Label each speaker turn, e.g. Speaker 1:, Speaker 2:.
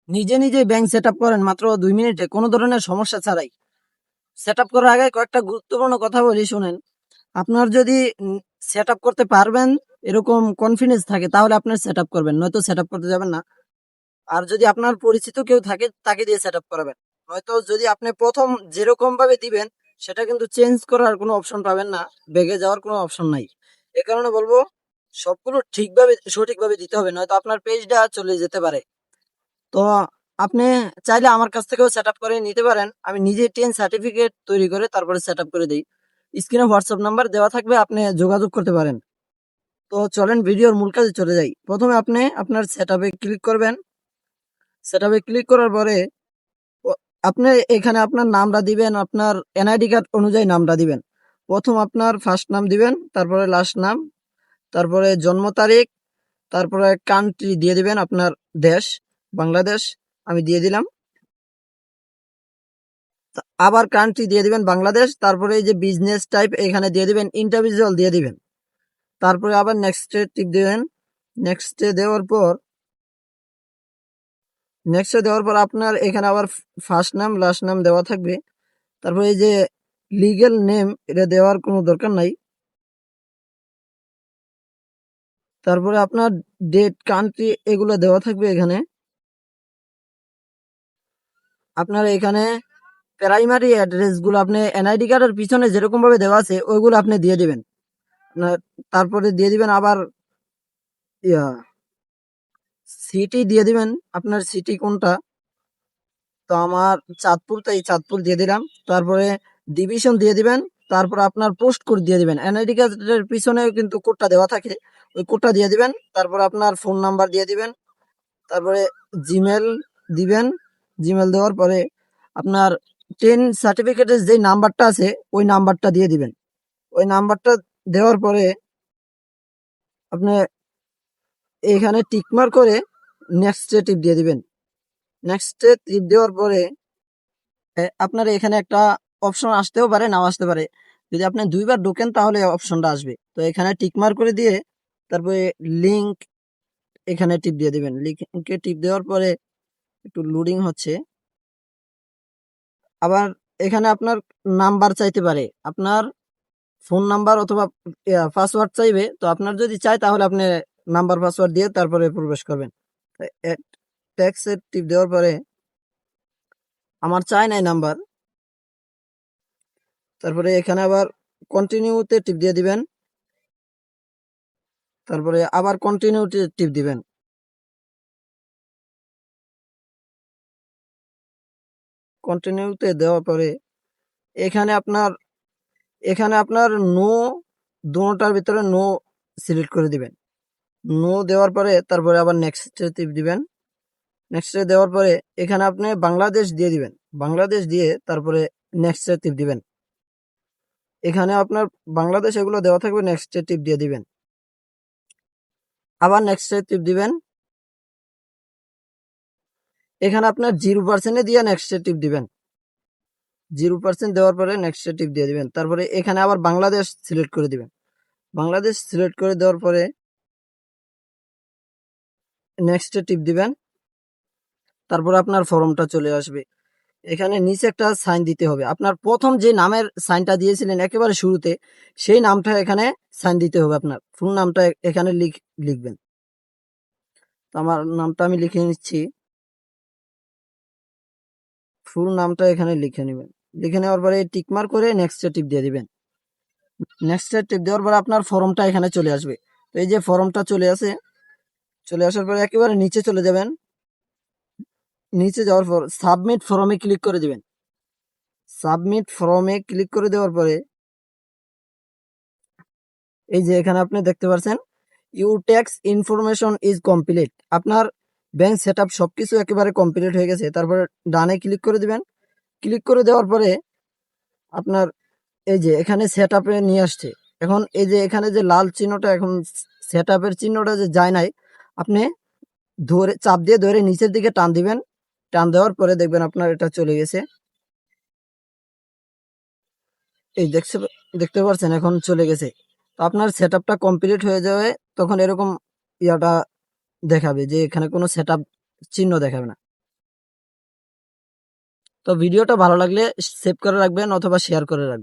Speaker 1: নিজে নিজে bank set up করেন মাত্র 2 মিনিটে কোনো ধরনের সমস্যা ছাড়াই। সেট আপ করার আগে কয়েকটা গুরুত্বপূর্ণ কথা বলি, শুনেন। আপনার যদি সেট আপ করতে পারবেন এরকম কনফিডেন্স থাকে তাহলে আপনার সেট আপ করবেন, নয়তো সেট আপ করতে যাবেন না। আর যদি আপনার পরিচিত কেউ থাকে তাকে দিয়ে সেট আপ করাবেন, নয়তো যদি আপনি প্রথম যেরকম ভাবে দিবেন সেটা কিন্তু চেঞ্জ করার কোনো অপশন পাবেন না, বেগে যাওয়ার কোনো অপশন নাই। এ কারণে বলবো সবগুলো ঠিকভাবে সঠিকভাবে দিতে হবে, নয়তো আপনার পেজটা চলে যেতে পারে। তো আপনি চাইলে আমার কাছ থেকেও সেট আপ করে নিতে পারেন। আমি নিজে 10 সার্টিফিকেট তৈরি করে তারপরে সেট আপ করে দিই। স্ক্রিনে হোয়াটসঅ্যাপ নাম্বার দেওয়া থাকবে, আপনি যোগাযোগ করতে পারেন। তো চলেন ভিডিওর মূল কাজে চলে যাই। প্রথমে আপনি আপনার সেট আপে ক্লিক করবেন। সেট আপে ক্লিক করার পরে আপনি এখানে আপনার নামটা দিবেন, আপনার এনআইডি কার্ড অনুযায়ী নামটা দিবেন। প্রথম আপনার ফার্স্ট নাম দিবেন, তারপরে লাস্ট নাম, তারপরে জন্ম তারিখ, তারপরে কান্ট্রি দিয়ে দিবেন আপনার দেশ, বাংলাদেশ আমি দিয়ে দিলাম। আবার কান্ট্রি দিয়ে দিবেন বাংলাদেশ, তারপরে এই যে বিজনেস টাইপ এখানে দিয়ে দিবেন, ইন্ডিভিজুয়াল দিয়ে দিবেন। তারপরে আবার নেক্সটে টিপ দিবেন। নেক্সটে দেওয়ার পর আপনার এখানে আবার ফার্স্ট নাম লাস্ট নাম দেওয়া থাকবে। তারপরে এই যে লিগ্যাল নেম এটা দেওয়ার কোনো দরকার নাই। তারপরে আপনার ডেট, কান্ট্রি এগুলো দেওয়া থাকবে এখানে। আপনার এখানে প্রাইমারি অ্যাড্রেস গুলো আপনি এনআইডি কার্ডের পিছনে যেরকম ভাবে দেওয়া আছে ওইগুলো আপনি দিয়ে দিবেন। তারপরে দিয়ে দিবেন আবার ইয়া সিটি দিয়ে দিবেন, আপনার সিটি কোনটা। তো আমার চাঁদপুর, তাই চাঁদপুর দিয়ে দিলাম। তারপরে ডিভিশন দিয়ে দিবেন। তারপর আপনার পোস্ট কোড দিয়ে দিবেন, এনআইডি কার্ডের পিছনে কিন্তু কোডটা দেওয়া থাকে, ওই কোডটা দিয়ে দিবেন। তারপর আপনার ফোন নাম্বার দিয়ে দিবেন। তারপরে জিমেল দিবেন। জিমেল দেওয়ার পরে আপনার 10 সার্টিফিকেটের যে নাম্বারটা আছে ওই নাম্বারটা দিয়ে দিবেন। ওই নাম্বারটা দেওয়ার পরে আপনি এখানে টিকমার করে নেক্সটে টিপ দিয়ে দিবেন। নেক্সটে টিপ দেওয়ার পরে আপনার এখানে একটা অপশন আসতেও পারে, নাও আসতে পারে। যদি আপনি 2বার ঢোকেন তাহলে অপশনটা আসবে। তো এখানে টিকমার করে দিয়ে তারপরে লিংক এখানে টিপ দিয়ে দিবেন। লিংকে টিপ দেওয়ার পরে একটু লোডিং হচ্ছে। আবার এখানে আপনার নাম্বার চাইতে পারে, আপনার ফোন নাম্বার অথবা পাসওয়ার্ড চাইবে। তো আপনার যদি চায় তাহলে আপনি নাম্বার পাসওয়ার্ড দিয়ে তারপরে প্রবেশ করবেন। ট্যাক্সের টিপ দেওয়ার পরে আমার চাই নাই নাম্বার। তারপরে এখানে আবার কন্টিনিউতে টিপ দিয়ে দিবেন। তারপরে আবার কন্টিনিউতে টিপ দিবেন। কন্টিনিউতে দেওয়ার পরে এখানে আপনার নো, দুটার ভিতরে নো সিলেক্ট করে দিবেন। নো দেওয়ার পরে তারপরে আবার নেক্সটে টিপ দিবেন। নেক্সটে দেওয়ার পরে এখানে আপনি বাংলাদেশ দিয়ে দিবেন। বাংলাদেশ দিয়ে তারপরে নেক্সটে টিপ দিবেন। এখানে আপনার বাংলাদেশ এগুলো দেওয়া থাকবে, নেক্সটে টিপ দিয়ে দিবেন। আবার নেক্সটে টিপ দিবেন। এখানে আপনার 0% দিয়ে নেক্সটে টিপ দিবেন। 0% দেওয়ার পরে নেক্সটে টিপ দিয়ে দিবেন। তারপরে এখানে আবার বাংলাদেশ সিলেক্ট করে দিবেন। বাংলাদেশ সিলেক্ট করে দেওয়ার পরে নেক্সটে টিপ দিবেন। তারপর আপনার ফর্মটা চলে আসবে। এখানে নিচে একটা সাইন দিতে হবে। আপনার প্রথম যে নামের সাইনটা দিয়েছিলেন একেবারে শুরুতে, সেই নামটা এখানে সাইন দিতে হবে। আপনার ফুল নামটা এখানে লিখবেন। তো আমার নামটা আমি লিখে নিচ্ছি। ফুল নামটা এখানে লিখে নেবেন। লিখে নেওয়ার পরে টিকমার করে নেক্সটে টিপ দিয়ে দিবেন। নেক্সটে টিপ দেওয়ার পরে আপনার ফর্মটা এখানে চলে আসবে। তো এই যে ফর্মটা চলে আসার পরে একেবারে নিচে চলে যাবেন। নিচে যাওয়ার পর সাবমিট ফর্মে ক্লিক করে দিবেন। সাবমিট ফর্মে ক্লিক করে দেওয়ার পরে এই যে এখানে আপনি দেখতে পাচ্ছেন your tax information is complete. আপনার ব্যাংক সেট আপ সবকিছু একেবারে কমপ্লিট হয়ে গেছে। তারপরে ডানে ক্লিক করে দিবেন। ক্লিক করে দেওয়ার পরে আপনার এই যে এখানে সেট আপে নিয়ে আসছে। এখন এই যে এখানে যে লাল চিহ্নটা, এখন সেট আপের চিহ্নটা যে যায় নাই, আপনি ধরে চাপ দিয়ে ধরে নিচের দিকে টান দিবেন। টান দেওয়ার পরে দেখবেন আপনার এটা চলে গেছে। এই দেখতে পাচ্ছেন এখন চলে গেছে। তো আপনার সেট আপটা কমপ্লিট হয়ে যাবে, তখন এরকম ইয়াটা দেখাবে যে এখানে কোনো সেট আপ চিহ্ন দেখাবে না। তো ভিডিওটা ভালো লাগলে সেভ করে রাখবেন অথবা শেয়ার করে রাখবেন।